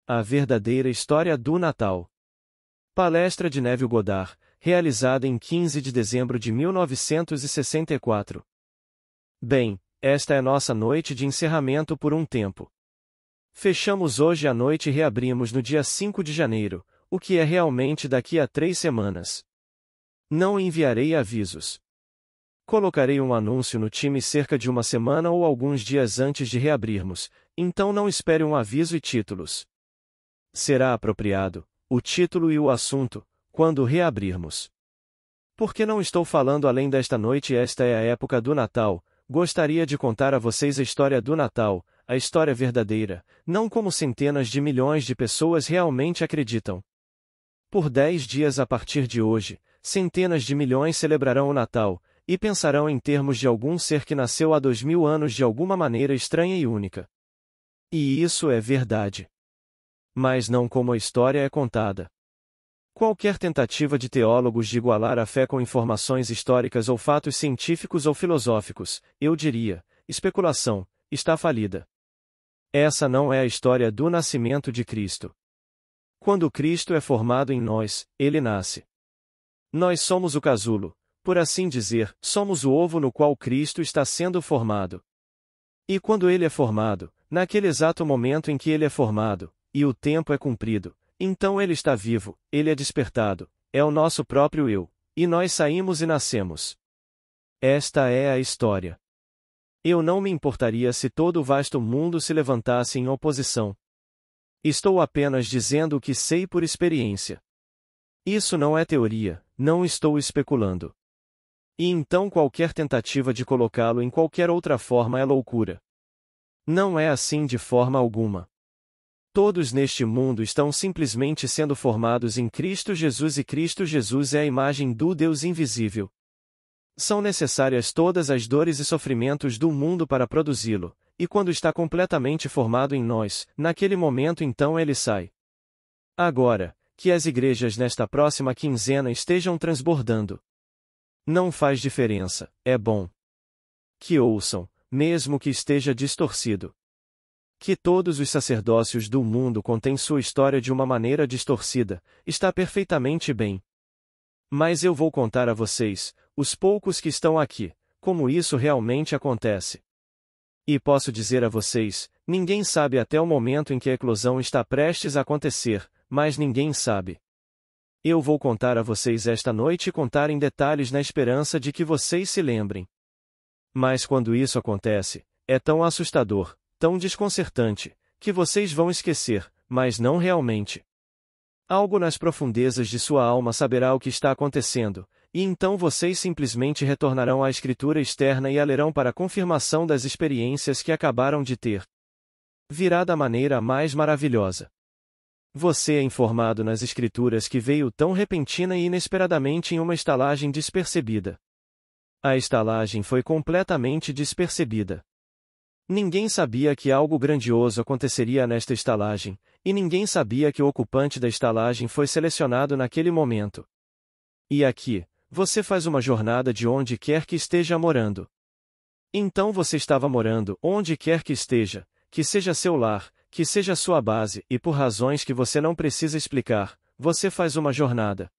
A verdadeira história do Natal. Palestra de Neville Goddard, realizada em 15 de dezembro de 1964. Bem, esta é nossa noite de encerramento por um tempo. Fechamos hoje à noite e reabrimos no dia 5 de janeiro, o que é realmente daqui a 3 semanas. Não enviarei avisos. Colocarei um anúncio no time cerca de uma semana ou alguns dias antes de reabrirmos, então não espere um aviso e títulos. Será apropriado, o título e o assunto, quando reabrirmos. Porque não estou falando além desta noite e esta é a época do Natal, gostaria de contar a vocês a história do Natal, a história verdadeira, não como centenas de milhões de pessoas realmente acreditam. Por 10 dias a partir de hoje, centenas de milhões celebrarão o Natal, e pensarão em termos de algum ser que nasceu há 2000 anos de alguma maneira estranha e única. E isso é verdade. Mas não como a história é contada. Qualquer tentativa de teólogos de igualar a fé com informações históricas ou fatos científicos ou filosóficos, eu diria, especulação, está falida. Essa não é a história do nascimento de Cristo. Quando Cristo é formado em nós, ele nasce. Nós somos o casulo, por assim dizer, somos o ovo no qual Cristo está sendo formado. E quando ele é formado, naquele exato momento em que ele é formado, e o tempo é cumprido, então ele está vivo, ele é despertado, é o nosso próprio eu, e nós saímos e nascemos. Esta é a história. Eu não me importaria se todo o vasto mundo se levantasse em oposição. Estou apenas dizendo o que sei por experiência. Isso não é teoria, não estou especulando. E então qualquer tentativa de colocá-lo em qualquer outra forma é loucura. Não é assim de forma alguma. Todos neste mundo estão simplesmente sendo formados em Cristo Jesus e Cristo Jesus é a imagem do Deus invisível. São necessárias todas as dores e sofrimentos do mundo para produzi-lo, e quando está completamente formado em nós, naquele momento então ele sai. Agora, que as igrejas nesta próxima quinzena estejam transbordando. Não faz diferença, é bom. Que ouçam, mesmo que esteja distorcido. Que todos os sacerdócios do mundo contêm sua história de uma maneira distorcida, está perfeitamente bem. Mas eu vou contar a vocês, os poucos que estão aqui, como isso realmente acontece. E posso dizer a vocês, ninguém sabe até o momento em que a eclosão está prestes a acontecer, mas ninguém sabe. Eu vou contar a vocês esta noite e contar em detalhes na esperança de que vocês se lembrem. Mas quando isso acontece, é tão assustador, tão desconcertante, que vocês vão esquecer, mas não realmente. Algo nas profundezas de sua alma saberá o que está acontecendo, e então vocês simplesmente retornarão à escritura externa e a lerão para a confirmação das experiências que acabaram de ter. Virá da maneira mais maravilhosa. Você é informado nas escrituras que veio tão repentina e inesperadamente em uma estalagem despercebida. A estalagem foi completamente despercebida. Ninguém sabia que algo grandioso aconteceria nesta estalagem, e ninguém sabia que o ocupante da estalagem foi selecionado naquele momento. E aqui, você faz uma jornada de onde quer que esteja morando. Então você estava morando onde quer que esteja, que seja seu lar, que seja sua base, e por razões que você não precisa explicar, você faz uma jornada.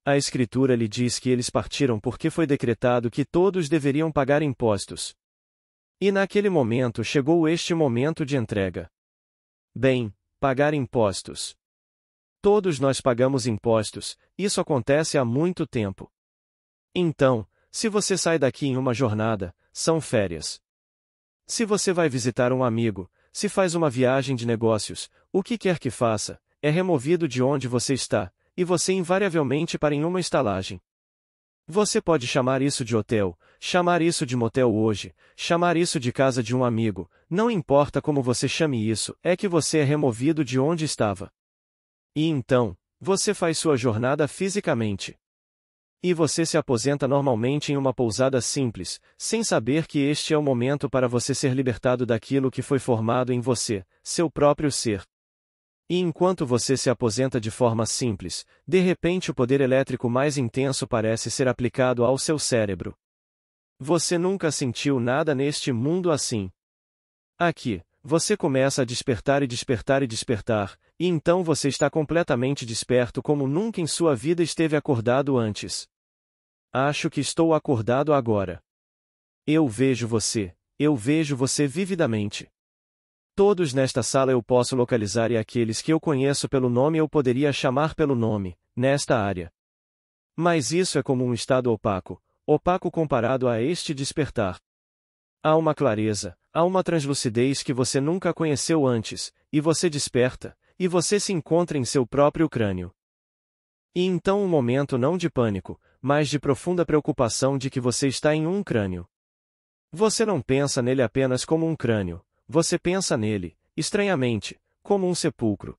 A Escritura lhe diz que eles partiram porque foi decretado que todos deveriam pagar impostos. E naquele momento chegou este momento de entrega. Bem, pagar impostos. Todos nós pagamos impostos, isso acontece há muito tempo. Então, se você sai daqui em uma jornada, são férias. Se você vai visitar um amigo, se faz uma viagem de negócios, o que quer que faça, é removido de onde você está, e você invariavelmente para em uma estalagem. Você pode chamar isso de hotel, chamar isso de motel hoje, chamar isso de casa de um amigo, não importa como você chame isso, é que você é removido de onde estava. E então, você faz sua jornada fisicamente. E você se aposenta normalmente em uma pousada simples, sem saber que este é o momento para você ser libertado daquilo que foi formado em você, seu próprio ser. E enquanto você se aposenta de forma simples, de repente o poder elétrico mais intenso parece ser aplicado ao seu cérebro. Você nunca sentiu nada neste mundo assim. Aqui, você começa a despertar e despertar e despertar, e então você está completamente desperto como nunca em sua vida esteve acordado antes. Acho que estou acordado agora. Eu vejo você vividamente. Todos nesta sala eu posso localizar e aqueles que eu conheço pelo nome eu poderia chamar pelo nome, nesta área. Mas isso é como um estado opaco comparado a este despertar. Há uma clareza, há uma translucidez que você nunca conheceu antes, e você desperta, e você se encontra em seu próprio crânio. E então um momento não de pânico, mas de profunda preocupação de que você está em um crânio. Você não pensa nele apenas como um crânio, você pensa nele, estranhamente, como um sepulcro.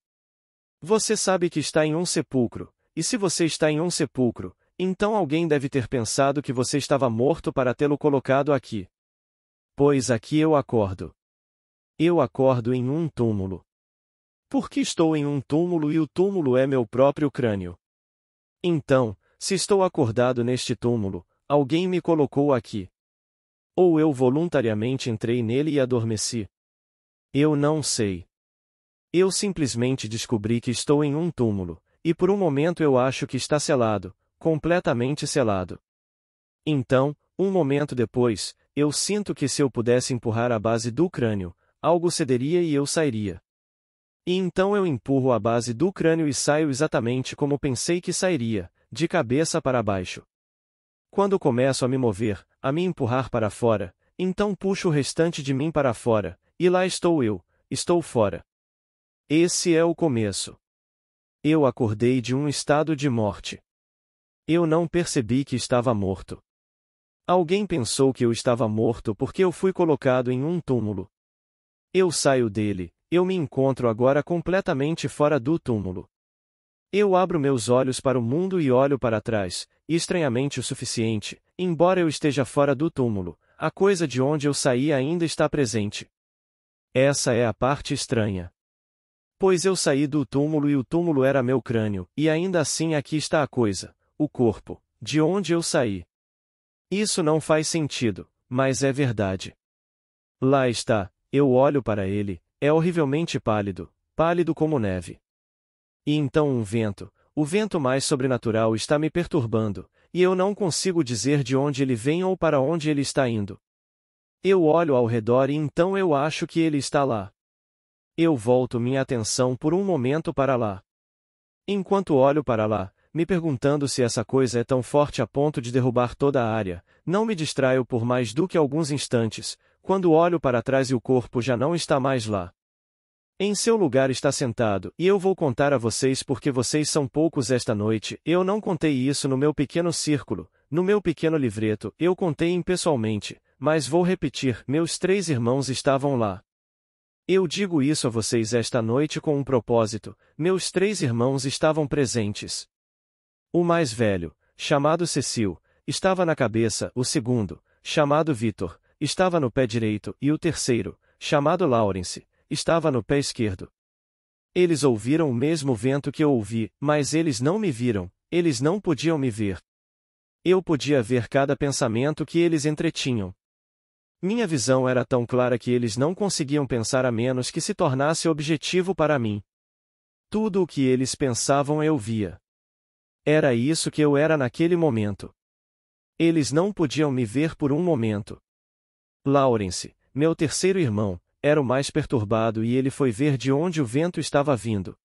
Você sabe que está em um sepulcro, e se você está em um sepulcro, então alguém deve ter pensado que você estava morto para tê-lo colocado aqui. Pois aqui eu acordo. Eu acordo em um túmulo. Porque estou em um túmulo e o túmulo é meu próprio crânio. Então, se estou acordado neste túmulo, alguém me colocou aqui. Ou eu voluntariamente entrei nele e adormeci. Eu não sei. Eu simplesmente descobri que estou em um túmulo, e por um momento eu acho que está selado, completamente selado. Então, um momento depois, eu sinto que se eu pudesse empurrar a base do crânio, algo cederia e eu sairia. E então eu empurro a base do crânio e saio exatamente como pensei que sairia, de cabeça para baixo. Quando começo a me mover, a me empurrar para fora, então puxo o restante de mim para fora, e lá estou eu, estou fora. Esse é o começo. Eu acordei de um estado de morte. Eu não percebi que estava morto. Alguém pensou que eu estava morto porque eu fui colocado em um túmulo. Eu saio dele, eu me encontro agora completamente fora do túmulo. Eu abro meus olhos para o mundo e olho para trás, estranhamente o suficiente, embora eu esteja fora do túmulo, a coisa de onde eu saí ainda está presente. Essa é a parte estranha. Pois eu saí do túmulo e o túmulo era meu crânio, e ainda assim aqui está a coisa, o corpo, de onde eu saí. Isso não faz sentido, mas é verdade. Lá está, eu olho para ele, é horrivelmente pálido, pálido como neve. E então o vento mais sobrenatural está me perturbando, e eu não consigo dizer de onde ele vem ou para onde ele está indo. Eu olho ao redor e então eu acho que ele está lá. Eu volto minha atenção por um momento para lá. Enquanto olho para lá, me perguntando se essa coisa é tão forte a ponto de derrubar toda a área, não me distraio por mais do que alguns instantes, quando olho para trás e o corpo já não está mais lá. Em seu lugar está sentado, e eu vou contar a vocês porque vocês são poucos esta noite, eu não contei isso no meu pequeno círculo, no meu pequeno livreto, eu contei impessoalmente, mas vou repetir, meus 3 irmãos estavam lá. Eu digo isso a vocês esta noite com um propósito, meus 3 irmãos estavam presentes. O mais velho, chamado Cecil, estava na cabeça, o segundo, chamado Vitor, estava no pé direito, e o terceiro, chamado Lawrence, estava no pé esquerdo. Eles ouviram o mesmo vento que eu ouvi, mas eles não me viram, eles não podiam me ver. Eu podia ver cada pensamento que eles entretinham. Minha visão era tão clara que eles não conseguiam pensar a menos que se tornasse objetivo para mim. Tudo o que eles pensavam eu via. Era isso que eu era naquele momento. Eles não podiam me ver por um momento. Lawrence, meu terceiro irmão, era o mais perturbado e ele foi ver de onde o vento estava vindo.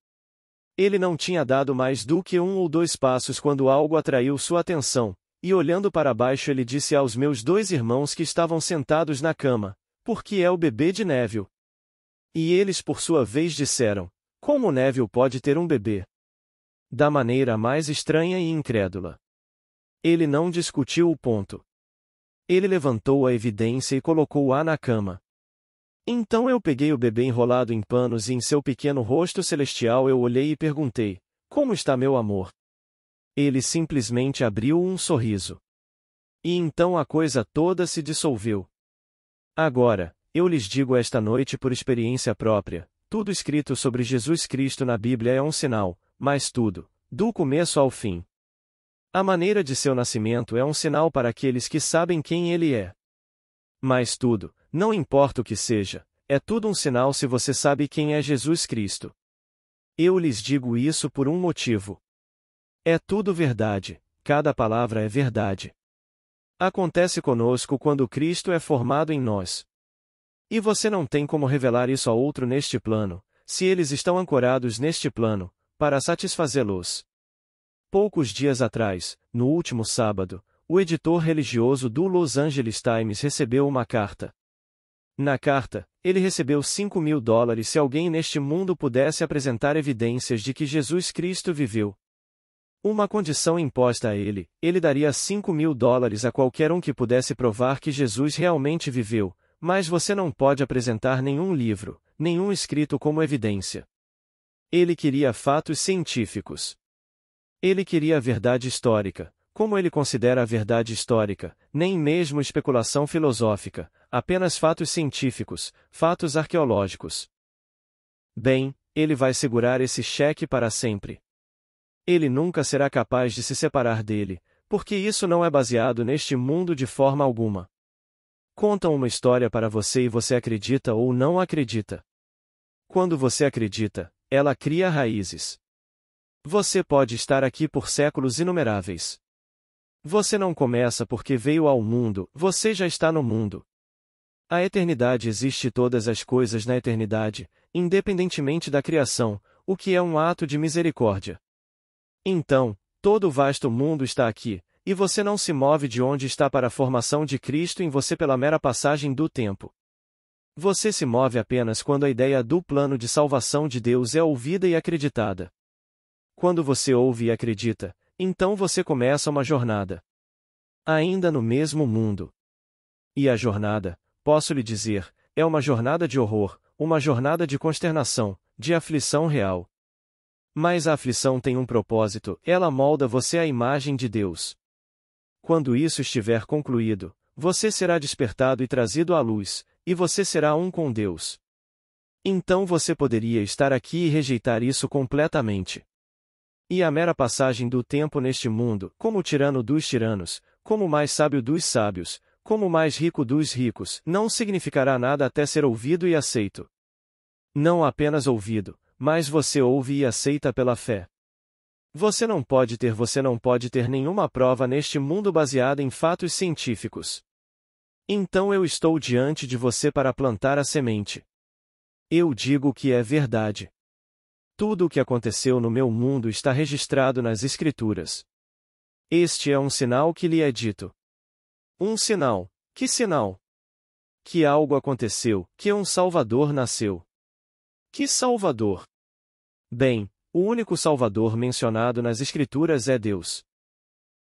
Ele não tinha dado mais do que 1 ou 2 passos quando algo atraiu sua atenção, e olhando para baixo ele disse aos meus 2 irmãos que estavam sentados na cama, porque é o bebê de Neville. E eles por sua vez disseram, como Neville pode ter um bebê? Da maneira mais estranha e incrédula. Ele não discutiu o ponto. Ele levantou a evidência e colocou-a na cama. Então eu peguei o bebê enrolado em panos e em seu pequeno rosto celestial eu olhei e perguntei, como está meu amor? Ele simplesmente abriu um sorriso. E então a coisa toda se dissolveu. Agora, eu lhes digo esta noite por experiência própria, tudo escrito sobre Jesus Cristo na Bíblia é um sinal, mas tudo, do começo ao fim. A maneira de seu nascimento é um sinal para aqueles que sabem quem ele é. Mas tudo, não importa o que seja, é tudo um sinal se você sabe quem é Jesus Cristo. Eu lhes digo isso por um motivo. É tudo verdade, cada palavra é verdade. Acontece conosco quando Cristo é formado em nós. E você não tem como revelar isso a outro neste plano, se eles estão ancorados neste plano, para satisfazê-los. Poucos dias atrás, no último sábado, o editor religioso do Los Angeles Times recebeu uma carta. Na carta, ele recebeu $5.000 se alguém neste mundo pudesse apresentar evidências de que Jesus Cristo viveu. Uma condição imposta a ele daria $5.000 a qualquer um que pudesse provar que Jesus realmente viveu, mas você não pode apresentar nenhum livro, nenhum escrito como evidência. Ele queria fatos científicos. Ele queria a verdade histórica, como ele considera a verdade histórica, nem mesmo especulação filosófica, apenas fatos científicos, fatos arqueológicos. Bem, ele vai segurar esse cheque para sempre. Ele nunca será capaz de se separar dele, porque isso não é baseado neste mundo de forma alguma. Contam uma história para você e você acredita ou não acredita. Quando você acredita, ela cria raízes. Você pode estar aqui por séculos inumeráveis. Você não começa porque veio ao mundo, você já está no mundo. A eternidade existe todas as coisas na eternidade, independentemente da criação, o que é um ato de misericórdia. Então, todo o vasto mundo está aqui, e você não se move de onde está para a formação de Cristo em você pela mera passagem do tempo. Você se move apenas quando a ideia do plano de salvação de Deus é ouvida e acreditada. Quando você ouve e acredita, então você começa uma jornada. Ainda no mesmo mundo. E a jornada, posso lhe dizer, é uma jornada de horror, uma jornada de consternação, de aflição real. Mas a aflição tem um propósito, ela molda você à imagem de Deus. Quando isso estiver concluído, você será despertado e trazido à luz, e você será um com Deus. Então você poderia estar aqui e rejeitar isso completamente. E a mera passagem do tempo neste mundo, como o tirano dos tiranos, como o mais sábio dos sábios, como o mais rico dos ricos, não significará nada até ser ouvido e aceito. Não apenas ouvido, mas você ouve e aceita pela fé. Você não pode ter nenhuma prova neste mundo baseada em fatos científicos. Então eu estou diante de você para plantar a semente. Eu digo que é verdade. Tudo o que aconteceu no meu mundo está registrado nas Escrituras. Este é um sinal que lhe é dito. Um sinal. Que sinal? Que algo aconteceu, que um Salvador nasceu. Que Salvador? Bem, o único Salvador mencionado nas Escrituras é Deus.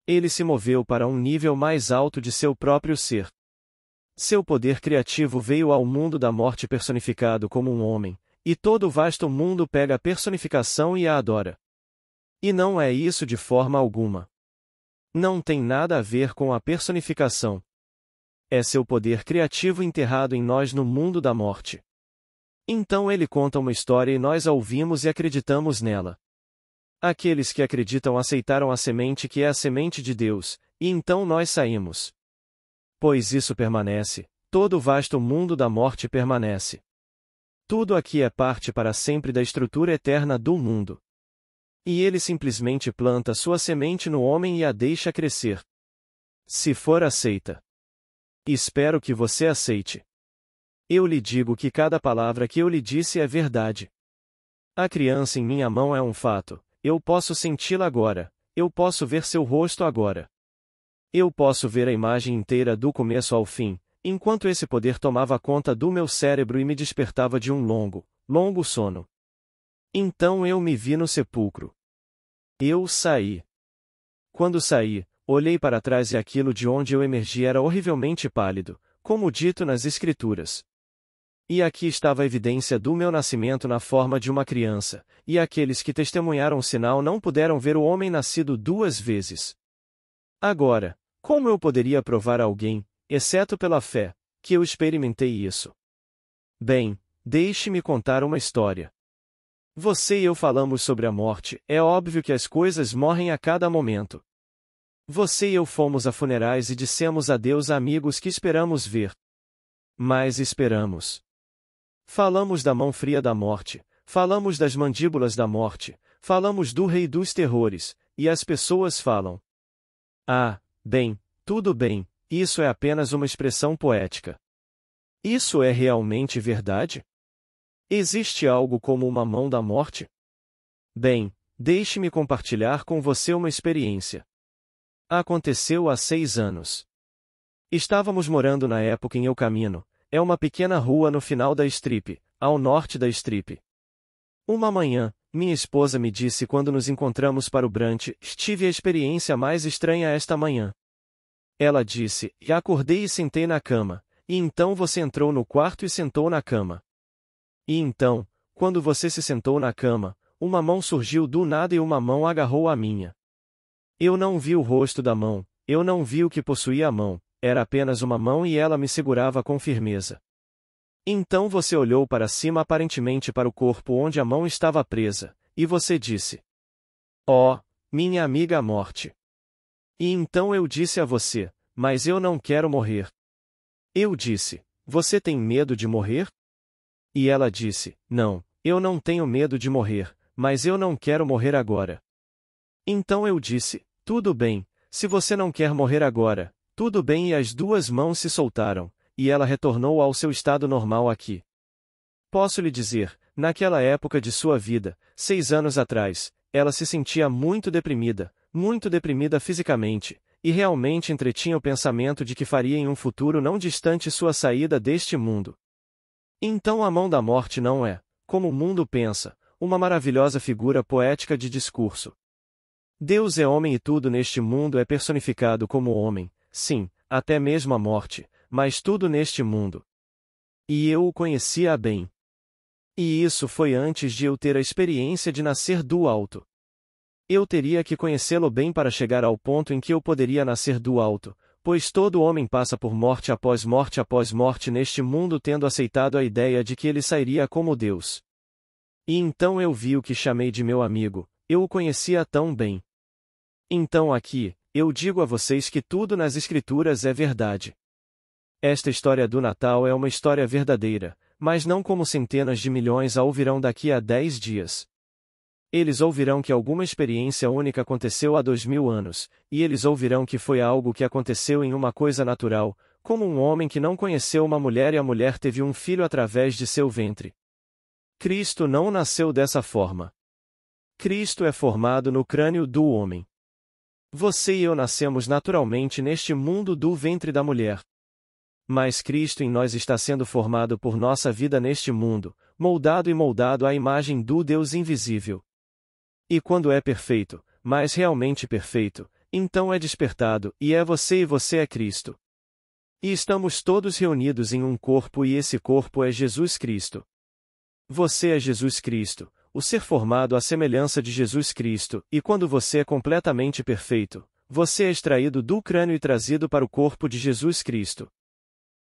Ele se moveu para um nível mais alto de seu próprio ser. Seu poder criativo veio ao mundo da morte personificado como um homem, e todo o vasto mundo pega a personificação e a adora. E não é isso de forma alguma. Não tem nada a ver com a personificação. É seu poder criativo enterrado em nós no mundo da morte. Então ele conta uma história e nós a ouvimos e acreditamos nela. Aqueles que acreditam aceitaram a semente que é a semente de Deus, e então nós saímos. Pois isso permanece, todo o vasto mundo da morte permanece. Tudo aqui é parte para sempre da estrutura eterna do mundo. E ele simplesmente planta sua semente no homem e a deixa crescer. Se for aceita. Espero que você aceite. Eu lhe digo que cada palavra que eu lhe disse é verdade. A criança em minha mão é um fato, eu posso senti-la agora, eu posso ver seu rosto agora. Eu posso ver a imagem inteira do começo ao fim, enquanto esse poder tomava conta do meu cérebro e me despertava de um longo, longo sono. Então eu me vi no sepulcro. Eu saí. Quando saí, olhei para trás e aquilo de onde eu emergi era horrivelmente pálido, como dito nas Escrituras. E aqui estava a evidência do meu nascimento na forma de uma criança, e aqueles que testemunharam o sinal não puderam ver o homem nascido 2 vezes. Agora, como eu poderia provar a alguém, exceto pela fé, que eu experimentei isso? Bem, deixe-me contar uma história. Você e eu falamos sobre a morte, é óbvio que as coisas morrem a cada momento. Você e eu fomos a funerais e dissemos adeus a amigos que esperamos ver. Mas esperamos. Falamos da mão fria da morte, falamos das mandíbulas da morte, falamos do rei dos terrores, e as pessoas falam: ah, bem, tudo bem, isso é apenas uma expressão poética. Isso é realmente verdade? Existe algo como uma mão da morte? Bem, deixe-me compartilhar com você uma experiência. Aconteceu há 6 anos. Estávamos morando na época em El Camino, é uma pequena rua no final da Strip, ao norte da Strip. Uma manhã, minha esposa me disse quando nos encontramos para o brunch: tive a experiência mais estranha esta manhã. Ela disse: e acordei e sentei na cama, e então você entrou no quarto e sentou na cama. E então, quando você se sentou na cama, uma mão surgiu do nada e uma mão agarrou a minha. Eu não vi o rosto da mão, eu não vi o que possuía a mão, era apenas uma mão e ela me segurava com firmeza. Então você olhou para cima, aparentemente para o corpo onde a mão estava presa, e você disse: oh, minha amiga morte. E então eu disse a você: mas eu não quero morrer. Eu disse: você tem medo de morrer? E ela disse: não, eu não tenho medo de morrer, mas eu não quero morrer agora. Então eu disse: tudo bem, se você não quer morrer agora, tudo bem, e as duas mãos se soltaram, e ela retornou ao seu estado normal aqui. Posso lhe dizer, naquela época de sua vida, 6 anos atrás, ela se sentia muito deprimida fisicamente, e realmente entretinha o pensamento de que faria em um futuro não distante sua saída deste mundo. Então a mão da morte não é, como o mundo pensa, uma maravilhosa figura poética de discurso. Deus é homem e tudo neste mundo é personificado como homem, sim, até mesmo a morte, mas tudo neste mundo. E eu o conhecia bem. E isso foi antes de eu ter a experiência de nascer do alto. Eu teria que conhecê-lo bem para chegar ao ponto em que eu poderia nascer do alto, pois todo homem passa por morte após morte neste mundo, tendo aceitado a ideia de que ele sairia como Deus. E então eu vi o que chamei de meu amigo, eu o conhecia tão bem. Então aqui, eu digo a vocês que tudo nas Escrituras é verdade. Esta história do Natal é uma história verdadeira, mas não como centenas de milhões a ouvirão daqui a 10 dias. Eles ouvirão que alguma experiência única aconteceu há 2000 anos, e eles ouvirão que foi algo que aconteceu em uma coisa natural, como um homem que não conheceu uma mulher e a mulher teve um filho através de seu ventre. Cristo não nasceu dessa forma. Cristo é formado no crânio do homem. Você e eu nascemos naturalmente neste mundo do ventre da mulher. Mas Cristo em nós está sendo formado por nossa vida neste mundo, moldado à imagem do Deus invisível. E quando é perfeito, mas realmente perfeito, então é despertado, e é você é Cristo. E estamos todos reunidos em um corpo e esse corpo é Jesus Cristo. Você é Jesus Cristo, o ser formado à semelhança de Jesus Cristo, e quando você é completamente perfeito, você é extraído do crânio e trazido para o corpo de Jesus Cristo.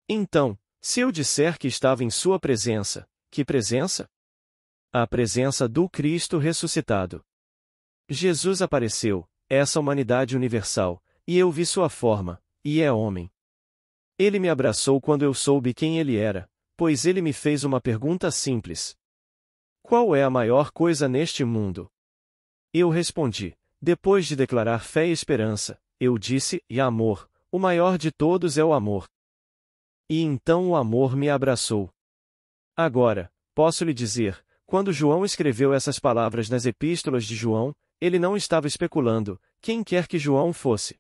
Então, se eu disser que estava em sua presença, que presença? A presença do Cristo ressuscitado. Jesus apareceu, essa humanidade universal, e eu vi sua forma, e é homem. Ele me abraçou quando eu soube quem ele era, pois ele me fez uma pergunta simples. Qual é a maior coisa neste mundo? Eu respondi, depois de declarar fé e esperança, eu disse, e amor, o maior de todos é o amor. E então o amor me abraçou. Agora, posso lhe dizer, quando João escreveu essas palavras nas epístolas de João, ele não estava especulando, quem quer que João fosse.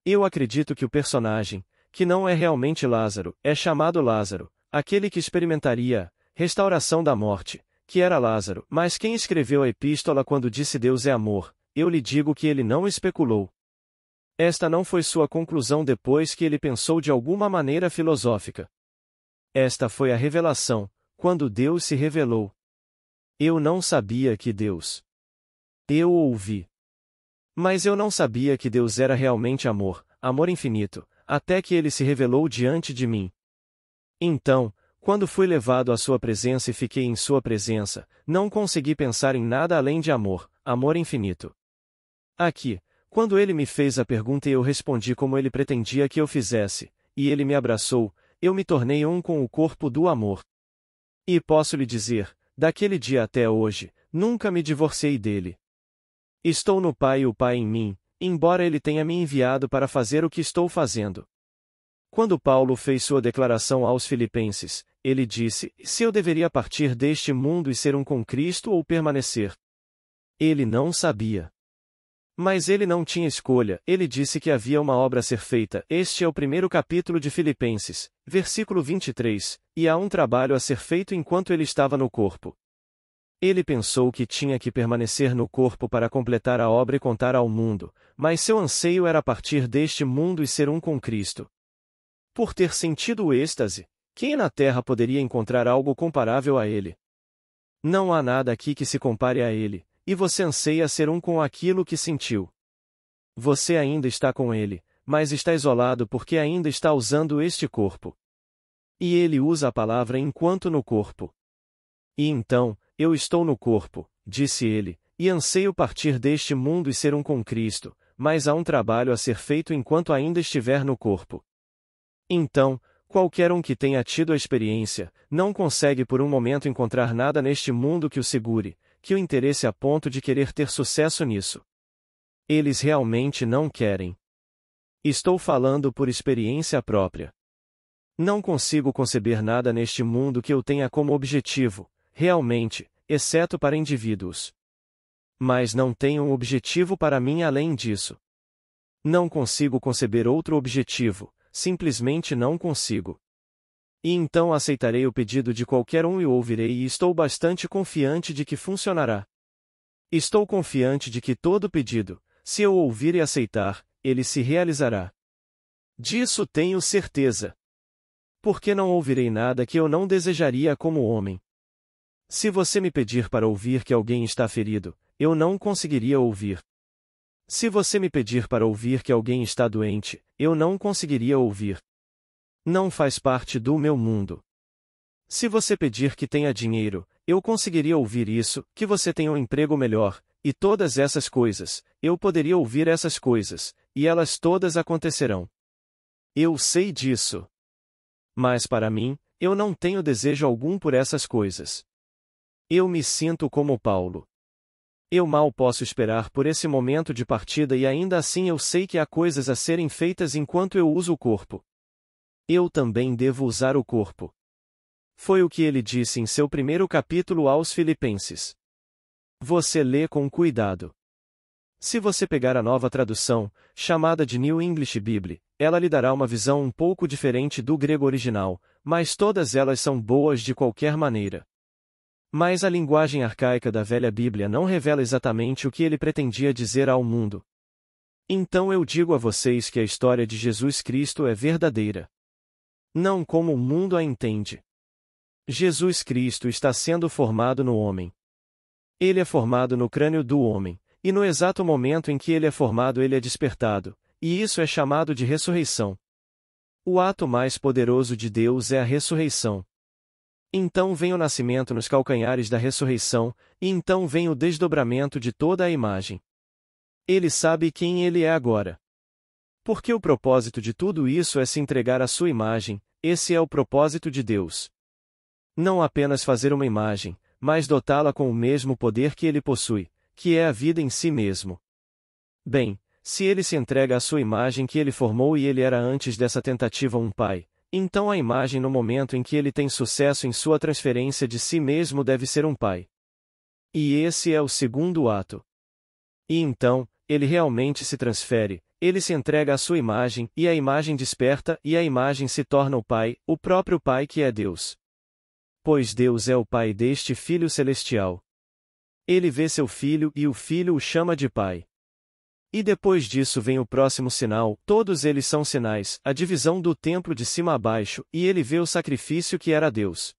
Eu acredito que o personagem, que não é realmente Lázaro, é chamado Lázaro, aquele que experimentaria a restauração da morte, que era Lázaro, mas quem escreveu a epístola quando disse Deus é amor, eu lhe digo que ele não especulou. Esta não foi sua conclusão depois que ele pensou de alguma maneira filosófica. Esta foi a revelação, quando Deus se revelou. Eu não sabia que Deus. Eu ouvi. Mas eu não sabia que Deus era realmente amor, amor infinito, até que ele se revelou diante de mim. Então, quando fui levado à sua presença e fiquei em sua presença, não consegui pensar em nada além de amor, amor infinito. Aqui, quando ele me fez a pergunta e eu respondi como ele pretendia que eu fizesse, e ele me abraçou, eu me tornei um com o corpo do amor. E posso lhe dizer, daquele dia até hoje, nunca me divorciei dele. Estou no Pai e o Pai em mim, embora ele tenha me enviado para fazer o que estou fazendo. Quando Paulo fez sua declaração aos Filipenses, ele disse: se eu deveria partir deste mundo e ser um com Cristo ou permanecer. Ele não sabia. Mas ele não tinha escolha, ele disse que havia uma obra a ser feita. Este é o primeiro capítulo de Filipenses, versículo 23, e há um trabalho a ser feito enquanto ele estava no corpo. Ele pensou que tinha que permanecer no corpo para completar a obra e contar ao mundo, mas seu anseio era partir deste mundo e ser um com Cristo. Por ter sentido o êxtase, quem na terra poderia encontrar algo comparável a ele? Não há nada aqui que se compare a ele, e você anseia ser um com aquilo que sentiu. Você ainda está com ele, mas está isolado porque ainda está usando este corpo. E ele usa a palavra enquanto no corpo. E então, eu estou no corpo, disse ele, e anseio partir deste mundo e ser um com Cristo, mas há um trabalho a ser feito enquanto ainda estiver no corpo. Então, qualquer um que tenha tido a experiência, não consegue por um momento encontrar nada neste mundo que o segure, que o interesse a ponto de querer ter sucesso nisso. Eles realmente não querem. Estou falando por experiência própria. Não consigo conceber nada neste mundo que eu tenha como objetivo, realmente, exceto para indivíduos. Mas não tenho um objetivo para mim além disso. Não consigo conceber outro objetivo, simplesmente não consigo. E então aceitarei o pedido de qualquer um e o ouvirei e estou bastante confiante de que funcionará. Estou confiante de que todo pedido, se eu ouvir e aceitar, ele se realizará. Disso tenho certeza. Porque não ouvirei nada que eu não desejaria como homem. Se você me pedir para ouvir que alguém está ferido, eu não conseguiria ouvir. Se você me pedir para ouvir que alguém está doente, eu não conseguiria ouvir. Não faz parte do meu mundo. Se você pedir que tenha dinheiro, eu conseguiria ouvir isso, que você tenha um emprego melhor, e todas essas coisas, eu poderia ouvir essas coisas, e elas todas acontecerão. Eu sei disso. Mas para mim, eu não tenho desejo algum por essas coisas. Eu me sinto como Paulo. Eu mal posso esperar por esse momento de partida e ainda assim eu sei que há coisas a serem feitas enquanto eu uso o corpo. Eu também devo usar o corpo. Foi o que ele disse em seu primeiro capítulo aos Filipenses. Você lê com cuidado. Se você pegar a nova tradução, chamada de New English Bible, ela lhe dará uma visão um pouco diferente do grego original, mas todas elas são boas de qualquer maneira. Mas a linguagem arcaica da velha Bíblia não revela exatamente o que ele pretendia dizer ao mundo. Então eu digo a vocês que a história de Jesus Cristo é verdadeira. Não como o mundo a entende. Jesus Cristo está sendo formado no homem. Ele é formado no crânio do homem, e no exato momento em que ele é formado ele é despertado, e isso é chamado de ressurreição. O ato mais poderoso de Deus é a ressurreição. Então vem o nascimento nos calcanhares da ressurreição, e então vem o desdobramento de toda a imagem. Ele sabe quem ele é agora. Porque o propósito de tudo isso é se entregar à sua imagem, esse é o propósito de Deus. Não apenas fazer uma imagem, mas dotá-la com o mesmo poder que ele possui, que é a vida em si mesmo. Bem, se ele se entrega à sua imagem que ele formou e ele era antes dessa tentativa um pai, então a imagem no momento em que ele tem sucesso em sua transferência de si mesmo deve ser um pai. E esse é o segundo ato. E então, ele realmente se transfere, ele se entrega à sua imagem, e a imagem desperta, e a imagem se torna o Pai, o próprio Pai que é Deus. Pois Deus é o Pai deste Filho Celestial. Ele vê seu Filho e o Filho o chama de Pai. E depois disso vem o próximo sinal, todos eles são sinais, a divisão do templo de cima a baixo, e ele vê o sacrifício que era Deus.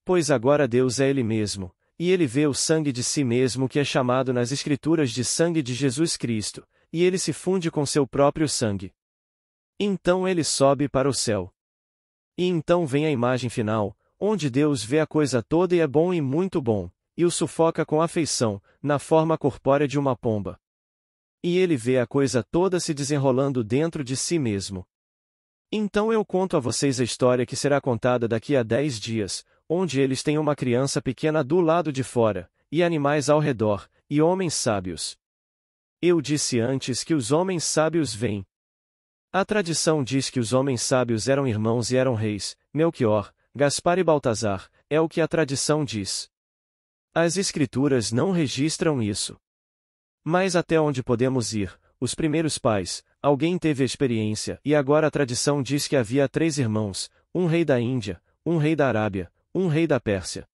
Pois agora Deus é Ele mesmo, e ele vê o sangue de si mesmo que é chamado nas Escrituras de sangue de Jesus Cristo, e ele se funde com seu próprio sangue. Então ele sobe para o céu. E então vem a imagem final, onde Deus vê a coisa toda e é bom e muito bom, e o sufoca com afeição, na forma corpórea de uma pomba. E ele vê a coisa toda se desenrolando dentro de si mesmo. Então eu conto a vocês a história que será contada daqui a 10 dias, onde eles têm uma criança pequena do lado de fora, e animais ao redor, e homens sábios. Eu disse antes que os homens sábios vêm. A tradição diz que os homens sábios eram irmãos e eram reis, Melquior, Gaspar e Baltazar, é o que a tradição diz. As escrituras não registram isso. Mas até onde podemos ir, os primeiros pais, alguém teve a experiência e agora a tradição diz que havia 3 irmãos, um rei da Índia, um rei da Arábia, um rei da Pérsia.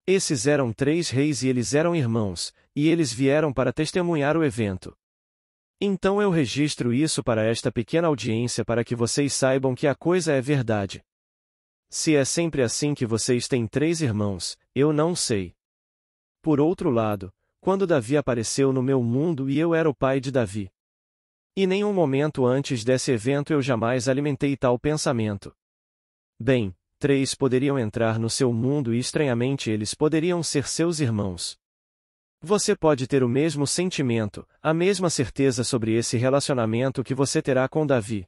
Esses eram 3 reis e eles eram irmãos, e eles vieram para testemunhar o evento. Então eu registro isso para esta pequena audiência para que vocês saibam que a coisa é verdade. Se é sempre assim que vocês têm 3 irmãos, eu não sei. Por outro lado, quando Davi apareceu no meu mundo e eu era o pai de Davi. E nenhum momento antes desse evento eu jamais alimentei tal pensamento. Bem, 3 poderiam entrar no seu mundo e estranhamente eles poderiam ser seus irmãos. Você pode ter o mesmo sentimento, a mesma certeza sobre esse relacionamento que você terá com Davi.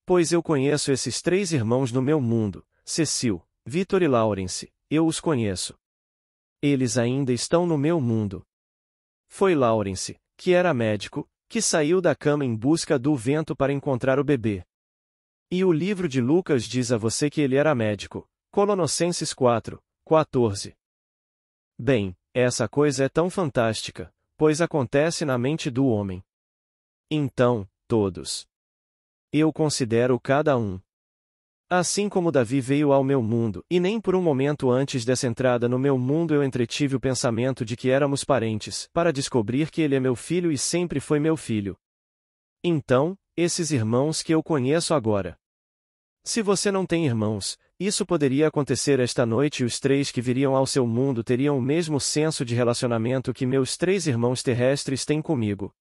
Pois eu conheço esses 3 irmãos no meu mundo, Cecil, Vitor e Laurence, eu os conheço. Eles ainda estão no meu mundo. Foi Laurence, que era médico, que saiu da cama em busca do vento para encontrar o bebê. E o livro de Lucas diz a você que ele era médico, Colossenses 4:14. Bem, essa coisa é tão fantástica, pois acontece na mente do homem. Então, todos. Eu considero cada um. Assim como Davi veio ao meu mundo, e nem por um momento antes dessa entrada no meu mundo eu entretive o pensamento de que éramos parentes, para descobrir que ele é meu filho e sempre foi meu filho. Então, esses irmãos que eu conheço agora. Se você não tem irmãos, isso poderia acontecer esta noite e os 3 que viriam ao seu mundo teriam o mesmo senso de relacionamento que meus 3 irmãos terrestres têm comigo.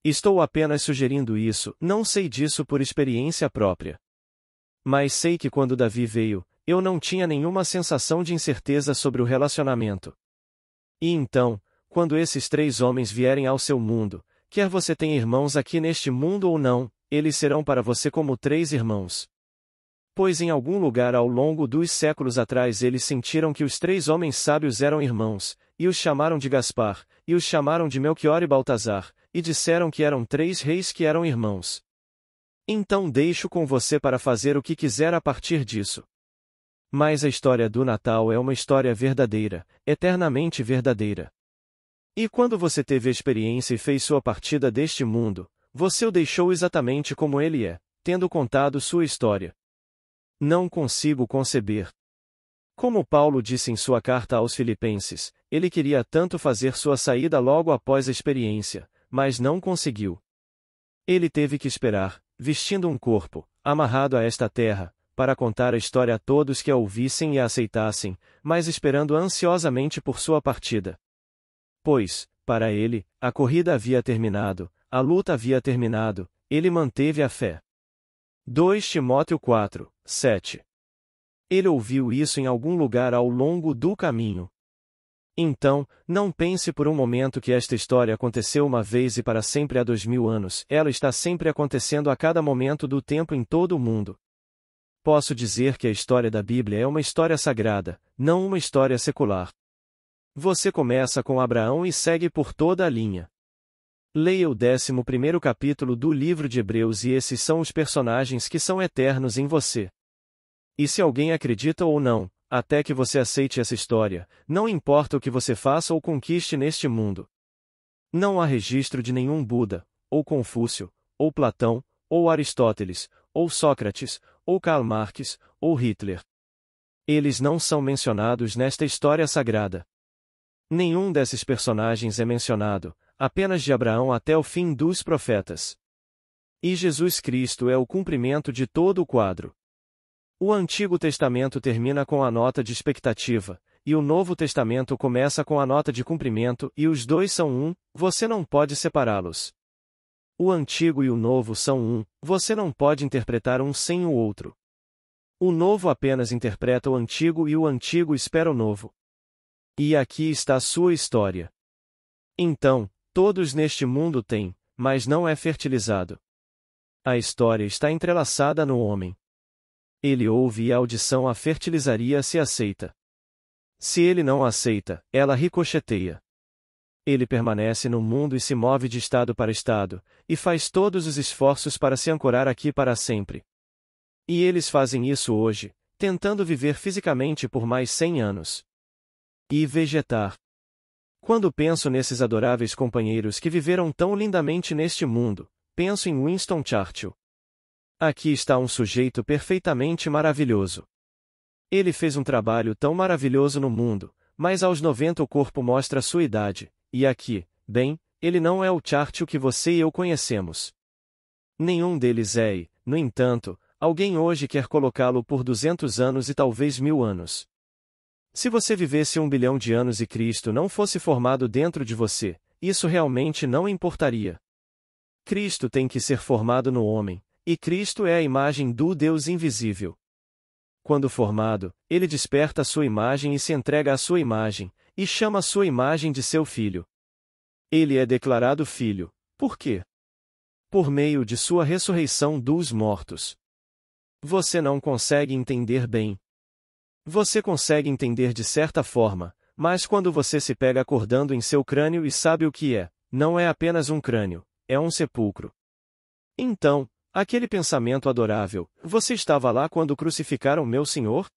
Estou apenas sugerindo isso, não sei disso por experiência própria. Mas sei que quando Davi veio, eu não tinha nenhuma sensação de incerteza sobre o relacionamento. E então, quando esses 3 homens vierem ao seu mundo, quer você tenha irmãos aqui neste mundo ou não, eles serão para você como 3 irmãos. Pois em algum lugar ao longo dos séculos atrás eles sentiram que os 3 homens sábios eram irmãos, e os chamaram de Gaspar, e os chamaram de Melquior e Baltazar, e disseram que eram 3 reis que eram irmãos. Então deixo com você para fazer o que quiser a partir disso. Mas a história do Natal é uma história verdadeira, eternamente verdadeira. E quando você teve a experiência e fez sua partida deste mundo, você o deixou exatamente como ele é, tendo contado sua história. Não consigo conceber. Como Paulo disse em sua carta aos Filipenses, ele queria tanto fazer sua saída logo após a experiência, mas não conseguiu. Ele teve que esperar, vestindo um corpo, amarrado a esta terra, para contar a história a todos que a ouvissem e a aceitassem, mas esperando ansiosamente por sua partida. Pois, para ele, a corrida havia terminado, a luta havia terminado, ele manteve a fé. 2 Timóteo 4:7. Ele ouviu isso em algum lugar ao longo do caminho. Então, não pense por um momento que esta história aconteceu uma vez e para sempre há 2000 anos, ela está sempre acontecendo a cada momento do tempo em todo o mundo. Posso dizer que a história da Bíblia é uma história sagrada, não uma história secular. Você começa com Abraão e segue por toda a linha. Leia o 11º capítulo do livro de Hebreus e esses são os personagens que são eternos em você. E se alguém acredita ou não, até que você aceite essa história, não importa o que você faça ou conquiste neste mundo. Não há registro de nenhum Buda, ou Confúcio, ou Platão, ou Aristóteles, ou Sócrates, ou Karl Marx, ou Hitler. Eles não são mencionados nesta história sagrada. Nenhum desses personagens é mencionado, apenas de Abraão até o fim dos profetas. E Jesus Cristo é o cumprimento de todo o quadro. O Antigo Testamento termina com a nota de expectativa, e o Novo Testamento começa com a nota de cumprimento e os dois são um, você não pode separá-los. O Antigo e o Novo são um, você não pode interpretar um sem o outro. O Novo apenas interpreta o Antigo e o Antigo espera o Novo. E aqui está a sua história. Então, todos neste mundo têm, mas não é fertilizado. A história está entrelaçada no homem. Ele ouve e a audição a fertilizaria se aceita. Se ele não a aceita, ela ricocheteia. Ele permanece no mundo e se move de estado para estado, e faz todos os esforços para se ancorar aqui para sempre. E eles fazem isso hoje, tentando viver fisicamente por mais 100 anos. E vegetar. Quando penso nesses adoráveis companheiros que viveram tão lindamente neste mundo, penso em Winston Churchill. Aqui está um sujeito perfeitamente maravilhoso. Ele fez um trabalho tão maravilhoso no mundo, mas aos 90 o corpo mostra sua idade, e aqui, bem, ele não é o Churchill que você e eu conhecemos. Nenhum deles é e, no entanto, alguém hoje quer colocá-lo por 200 anos e talvez 1000 anos. Se você vivesse 1 bilhão de anos e Cristo não fosse formado dentro de você, isso realmente não importaria. Cristo tem que ser formado no homem, e Cristo é a imagem do Deus invisível. Quando formado, ele desperta a sua imagem e se entrega à sua imagem, e chama a sua imagem de seu filho. Ele é declarado filho. Por quê? Por meio de sua ressurreição dos mortos. Você não consegue entender bem. Você consegue entender de certa forma, mas quando você se pega acordando em seu crânio e sabe o que é, não é apenas um crânio, é um sepulcro. Então, aquele pensamento adorável, você estava lá quando crucificaram meu Senhor?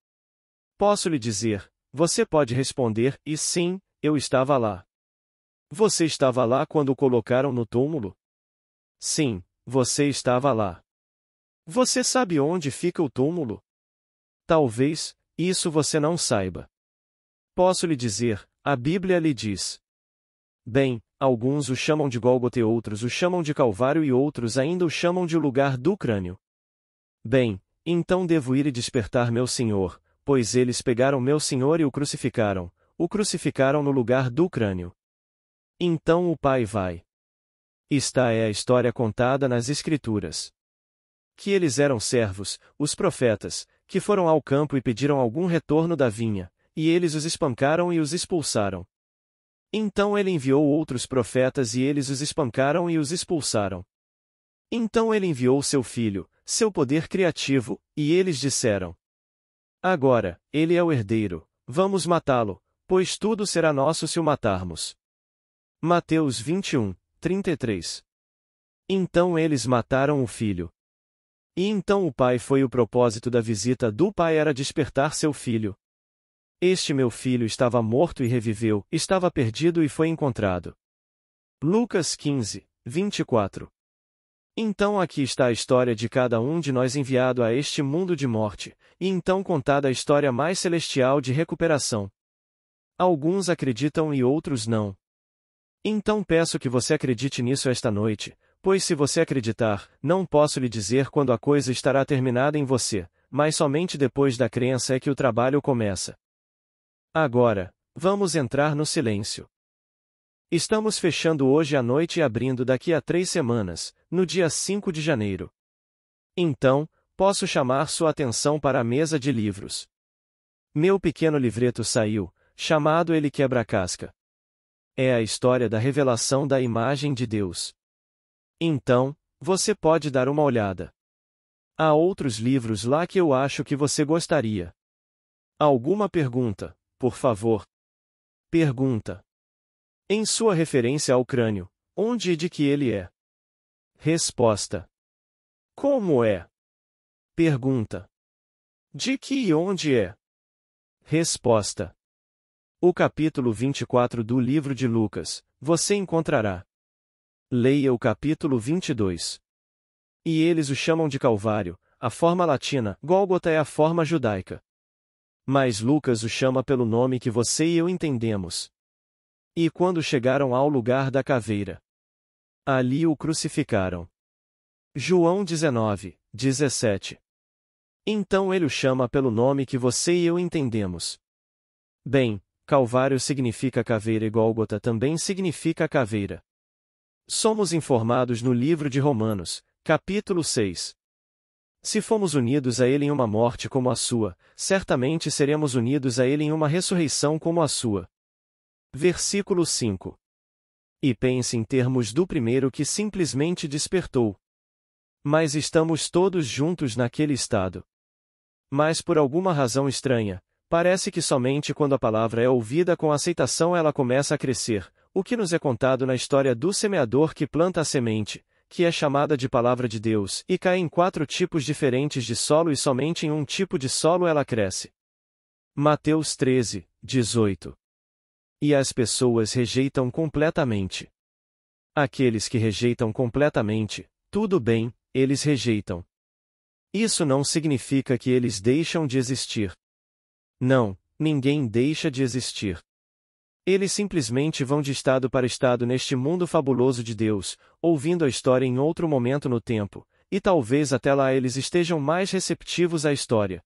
Posso lhe dizer, você pode responder, e sim, eu estava lá. Você estava lá quando o colocaram no túmulo? Sim, você estava lá. Você sabe onde fica o túmulo? Talvez, isso você não saiba. Posso lhe dizer, a Bíblia lhe diz. Bem, alguns o chamam de Gólgota e outros o chamam de Calvário e outros ainda o chamam de lugar do crânio. Bem, então devo ir e despertar meu Senhor, pois eles pegaram meu Senhor e o crucificaram no lugar do crânio. Então o Pai vai. Esta é a história contada nas Escrituras. Que eles eram servos, os profetas, que foram ao campo e pediram algum retorno da vinha, e eles os espancaram e os expulsaram. Então ele enviou outros profetas e eles os espancaram e os expulsaram. Então ele enviou seu filho, seu poder criativo, e eles disseram: agora, ele é o herdeiro, vamos matá-lo, pois tudo será nosso se o matarmos. Mateus 21, 33. Então eles mataram o filho. E então o pai foi. O propósito da visita do pai era despertar seu filho. Este meu filho estava morto e reviveu, estava perdido e foi encontrado. Lucas 15, 24. Então aqui está a história de cada um de nós enviado a este mundo de morte, e então contada a história mais celestial de recuperação. Alguns acreditam e outros não. Então peço que você acredite nisso esta noite, pois se você acreditar, não posso lhe dizer quando a coisa estará terminada em você, mas somente depois da crença é que o trabalho começa. Agora, vamos entrar no silêncio. Estamos fechando hoje à noite e abrindo daqui a 3 semanas, no dia 5 de janeiro. Então, posso chamar sua atenção para a mesa de livros. Meu pequeno livreto saiu, chamado Ele Quebra-Casca. É a história da revelação da imagem de Deus. Então, você pode dar uma olhada. Há outros livros lá que eu acho que você gostaria. Alguma pergunta, por favor? Pergunta. Em sua referência ao crânio, onde e de que ele é? Resposta. Como é? Pergunta. De que e onde é? Resposta. O capítulo 24 do livro de Lucas, você encontrará. Leia o capítulo 22. E eles o chamam de Calvário, a forma latina, Gólgota é a forma judaica. Mas Lucas o chama pelo nome que você e eu entendemos. E quando chegaram ao lugar da caveira, ali o crucificaram. João 19, 17. Então ele o chama pelo nome que você e eu entendemos. Bem, Calvário significa caveira e Gólgota também significa caveira. Somos informados no livro de Romanos, capítulo 6. Se fomos unidos a ele em uma morte como a sua, certamente seremos unidos a ele em uma ressurreição como a sua. Versículo 5. E pense em termos do primeiro que simplesmente despertou. Mas estamos todos juntos naquele estado. Mas por alguma razão estranha, parece que somente quando a palavra é ouvida com aceitação ela começa a crescer, o que nos é contado na história do semeador que planta a semente, que é chamada de palavra de Deus, e cai em 4 tipos diferentes de solo e somente em um tipo de solo ela cresce. Mateus 13, 18. E as pessoas rejeitam completamente. Aqueles que rejeitam completamente, tudo bem, eles rejeitam. Isso não significa que eles deixam de existir. Não, ninguém deixa de existir. Eles simplesmente vão de estado para estado neste mundo fabuloso de Deus, ouvindo a história em outro momento no tempo, e talvez até lá eles estejam mais receptivos à história.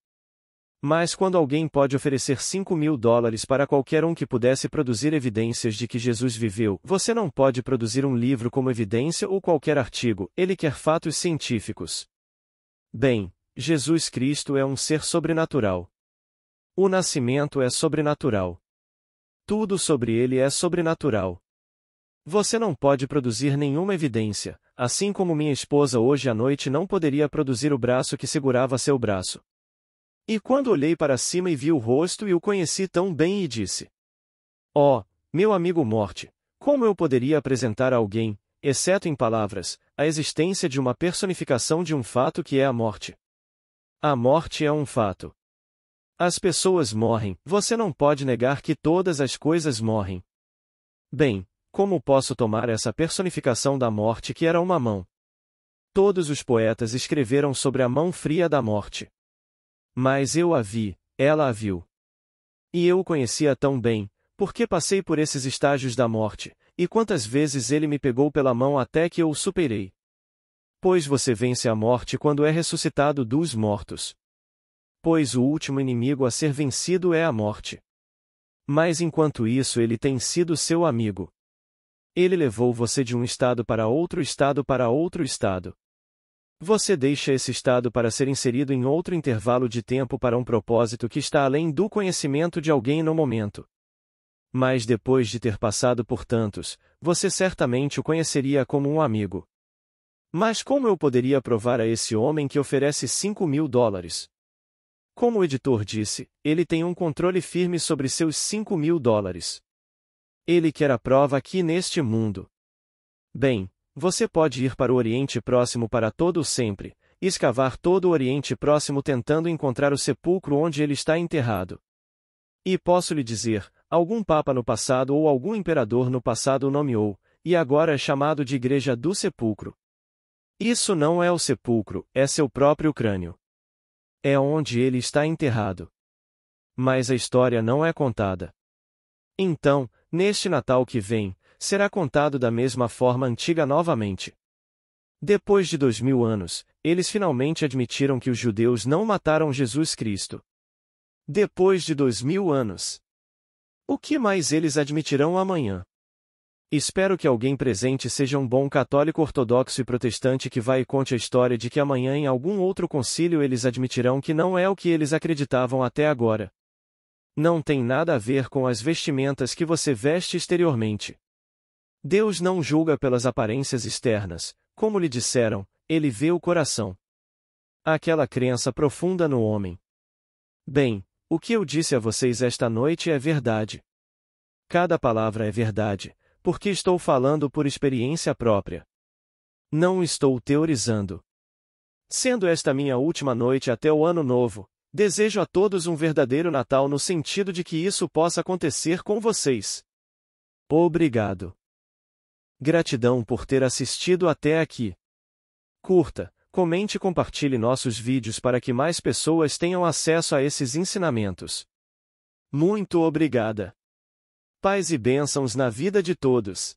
Mas quando alguém pode oferecer $5.000 para qualquer um que pudesse produzir evidências de que Jesus viveu, você não pode produzir um livro como evidência ou qualquer artigo, ele quer fatos científicos. Bem, Jesus Cristo é um ser sobrenatural. O nascimento é sobrenatural. Tudo sobre ele é sobrenatural. Você não pode produzir nenhuma evidência, assim como minha esposa hoje à noite não poderia produzir o braço que segurava seu braço. E quando olhei para cima e vi o rosto e o conheci tão bem e disse: "Oh, meu amigo Morte, como eu poderia apresentar a alguém, exceto em palavras, a existência de uma personificação de um fato que é a morte? A morte é um fato. As pessoas morrem, você não pode negar que todas as coisas morrem. Bem, como posso tomar essa personificação da morte que era uma mão? Todos os poetas escreveram sobre a mão fria da morte. Mas eu a vi, ela a viu. E eu o conhecia tão bem, porque passei por esses estágios da morte, e quantas vezes ele me pegou pela mão até que eu o superei. Pois você vence a morte quando é ressuscitado dos mortos. Pois o último inimigo a ser vencido é a morte. Mas enquanto isso ele tem sido seu amigo. Ele levou você de um estado para outro estado para outro estado. Você deixa esse estado para ser inserido em outro intervalo de tempo para um propósito que está além do conhecimento de alguém no momento. Mas depois de ter passado por tantos, você certamente o conheceria como um amigo. Mas como eu poderia provar a esse homem que oferece $5.000? Como o editor disse, ele tem um controle firme sobre seus $5.000. Ele quer a prova aqui neste mundo. Bem, você pode ir para o Oriente Próximo para todo o sempre, escavar todo o Oriente Próximo tentando encontrar o sepulcro onde ele está enterrado. E posso lhe dizer, algum papa no passado ou algum imperador no passado o nomeou, e agora é chamado de Igreja do Sepulcro. Isso não é o sepulcro, é seu próprio crânio. É onde ele está enterrado. Mas a história não é contada. Então, neste Natal que vem, será contado da mesma forma antiga novamente. Depois de 2000 anos, eles finalmente admitiram que os judeus não mataram Jesus Cristo. Depois de 2000 anos. O que mais eles admitirão amanhã? Espero que alguém presente seja um bom católico ortodoxo e protestante que vá e conte a história de que amanhã em algum outro concílio eles admitirão que não é o que eles acreditavam até agora. Não tem nada a ver com as vestimentas que você veste exteriormente. Deus não julga pelas aparências externas, como lhe disseram, ele vê o coração. Aquela crença profunda no homem. Bem, o que eu disse a vocês esta noite é verdade. Cada palavra é verdade, porque estou falando por experiência própria. Não estou teorizando. Sendo esta minha última noite até o Ano Novo, desejo a todos um verdadeiro Natal no sentido de que isso possa acontecer com vocês. Obrigado. Gratidão por ter assistido até aqui. Curta, comente e compartilhe nossos vídeos para que mais pessoas tenham acesso a esses ensinamentos. Muito obrigada. Paz e bênçãos na vida de todos.